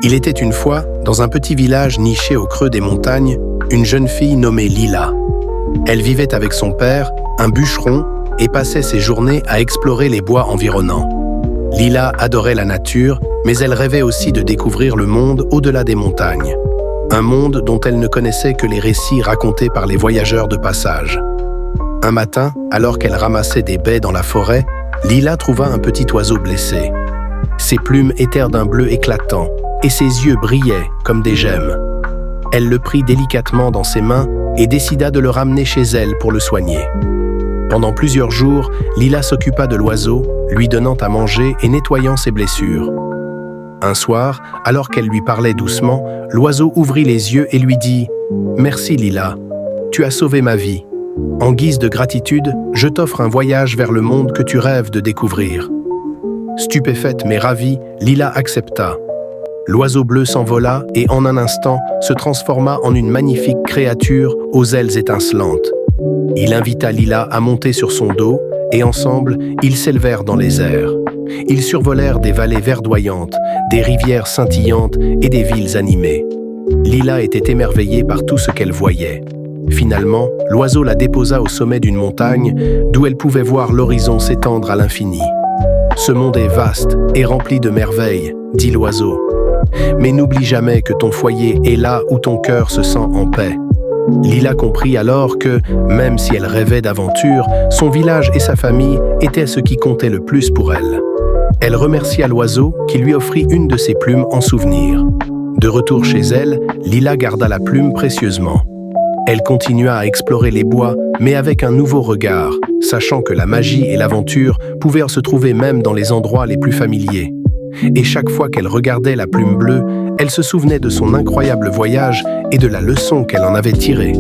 Il était une fois, dans un petit village niché au creux des montagnes, une jeune fille nommée Lila. Elle vivait avec son père, un bûcheron, et passait ses journées à explorer les bois environnants. Lila adorait la nature, mais elle rêvait aussi de découvrir le monde au-delà des montagnes. Un monde dont elle ne connaissait que les récits racontés par les voyageurs de passage. Un matin, alors qu'elle ramassait des baies dans la forêt, Lila trouva un petit oiseau blessé. Ses plumes étaient d'un bleu éclatant, et ses yeux brillaient comme des gemmes. Elle le prit délicatement dans ses mains et décida de le ramener chez elle pour le soigner. Pendant plusieurs jours, Lila s'occupa de l'oiseau, lui donnant à manger et nettoyant ses blessures. Un soir, alors qu'elle lui parlait doucement, l'oiseau ouvrit les yeux et lui dit « Merci Lila, tu as sauvé ma vie. En guise de gratitude, je t'offre un voyage vers le monde que tu rêves de découvrir. » Stupéfaite mais ravie, Lila accepta. L'oiseau bleu s'envola et en un instant se transforma en une magnifique créature aux ailes étincelantes. Il invita Lila à monter sur son dos et ensemble, ils s'élevèrent dans les airs. Ils survolèrent des vallées verdoyantes, des rivières scintillantes et des villes animées. Lila était émerveillée par tout ce qu'elle voyait. Finalement, l'oiseau la déposa au sommet d'une montagne d'où elle pouvait voir l'horizon s'étendre à l'infini. « Ce monde est vaste et rempli de merveilles, » dit l'oiseau. « Mais n'oublie jamais que ton foyer est là où ton cœur se sent en paix. » Lila comprit alors que, même si elle rêvait d'aventure, son village et sa famille étaient ce qui comptait le plus pour elle. Elle remercia l'oiseau qui lui offrit une de ses plumes en souvenir. De retour chez elle, Lila garda la plume précieusement. Elle continua à explorer les bois, mais avec un nouveau regard, sachant que la magie et l'aventure pouvaient se trouver même dans les endroits les plus familiers. Et chaque fois qu'elle regardait la plume bleue, elle se souvenait de son incroyable voyage et de la leçon qu'elle en avait tirée.